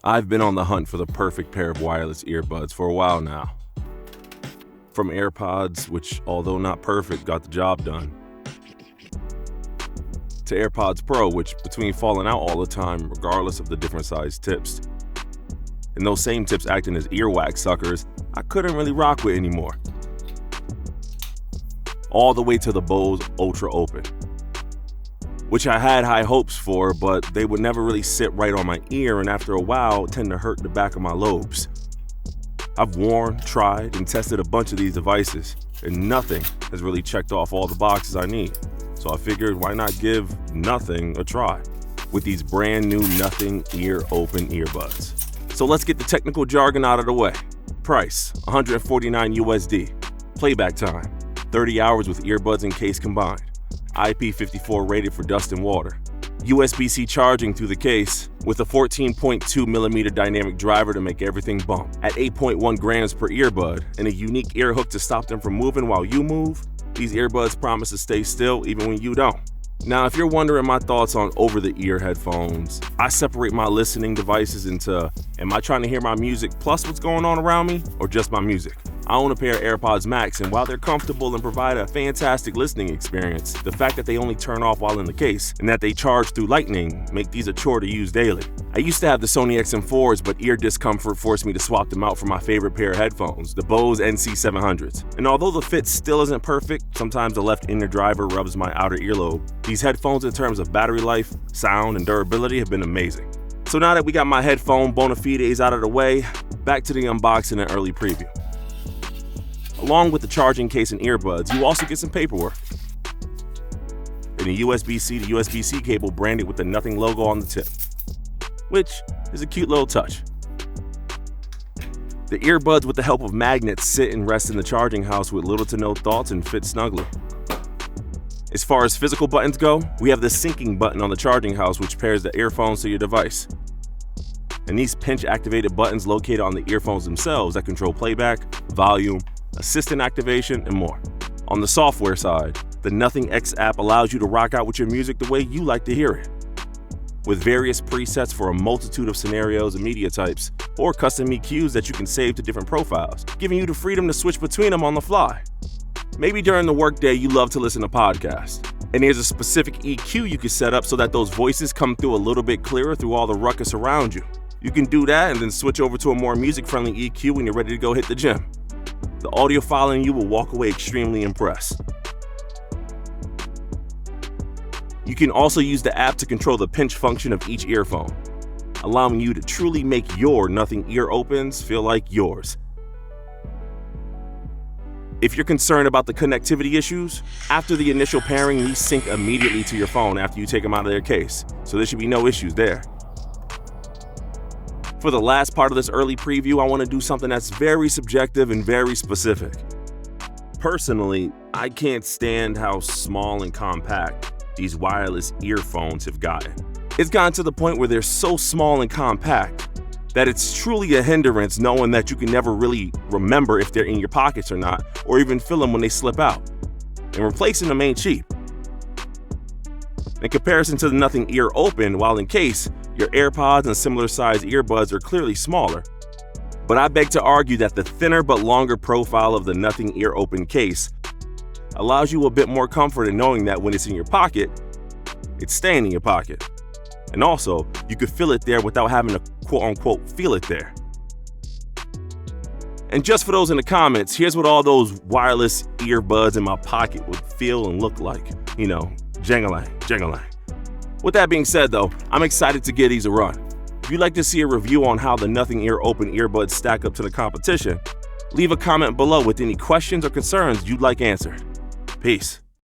I've been on the hunt for the perfect pair of wireless earbuds for a while now. From AirPods, which although not perfect, got the job done, to AirPods Pro, which between falling out all the time regardless of the different size tips, and those same tips acting as earwax suckers, I couldn't really rock with anymore. All the way to the Bose Ultra Open, which I had high hopes for, but they would never really sit right on my ear and after a while tend to hurt the back of my lobes. I've worn, tried, and tested a bunch of these devices, and nothing has really checked off all the boxes I need. So I figured, why not give nothing a try with these brand new Nothing Ear Open earbuds. So let's get the technical jargon out of the way. Price, $149 USD. Playback time, 30 hours with earbuds and case combined. IP54 rated for dust and water. USB-C charging through the case with a 14.2 millimeter dynamic driver to make everything bump at 8.1 grams per earbud and a unique ear hook to stop them from moving while you move. These earbuds promise to stay still even when you don't. Now, if you're wondering my thoughts on over-the-ear headphones, I separate my listening devices into, am I trying to hear my music plus what's going on around me, or just my music? I own a pair of AirPods Max, and while they're comfortable and provide a fantastic listening experience, the fact that they only turn off while in the case and that they charge through Lightning make these a chore to use daily. I used to have the Sony XM4s, but ear discomfort forced me to swap them out for my favorite pair of headphones, the Bose NC700s. And although the fit still isn't perfect, sometimes the left inner driver rubs my outer earlobe, these headphones in terms of battery life, sound, and durability have been amazing. So now that we got my headphone bona fides out of the way, back to the unboxing and early preview. Along with the charging case and earbuds, you also get some paperwork and a USB-C to USB-C cable branded with the Nothing logo on the tip, which is a cute little touch. The earbuds, with the help of magnets, sit and rest in the charging house with little to no thoughts and fit snugly. As far as physical buttons go, we have the syncing button on the charging house, which pairs the earphones to your device. And these pinch-activated buttons located on the earphones themselves that control playback, volume, assistant activation, and more. On the software side, the Nothing X app allows you to rock out with your music the way you like to hear it, with various presets for a multitude of scenarios and media types, or custom EQs that you can save to different profiles, giving you the freedom to switch between them on the fly. Maybe during the workday you love to listen to podcasts, and there's a specific EQ you can set up so that those voices come through a little bit clearer through all the ruckus around you. You can do that and then switch over to a more music-friendly EQ when you're ready to go hit the gym. The audiophile in you will walk away extremely impressed. You can also use the app to control the pinch function of each earphone, allowing you to truly make your Nothing Ear Opens feel like yours. If you're concerned about the connectivity issues, after the initial pairing, these sync immediately to your phone after you take them out of their case, so there should be no issues there. For the last part of this early preview, I want to do something that's very subjective and very specific. Personally, I can't stand how small and compact these wireless earphones have gotten. It's gotten to the point where they're so small and compact that it's truly a hindrance knowing that you can never really remember if they're in your pockets or not, or even feel them when they slip out. And replacing them ain't cheap. In comparison to the Nothing Ear Open, while in case, your AirPods and similar sized earbuds are clearly smaller. But I beg to argue that the thinner but longer profile of the Nothing Ear Open case allows you a bit more comfort in knowing that when it's in your pocket, it's staying in your pocket. And also, you could feel it there without having to quote-unquote feel it there. And just for those in the comments, here's what all those wireless earbuds in my pocket would feel and look like. You know, jang-a-lang, jang-a-lang. With that being said though, I'm excited to give these a run. If you'd like to see a review on how the Nothing Ear Open earbuds stack up to the competition, leave a comment below with any questions or concerns you'd like answered. Peace.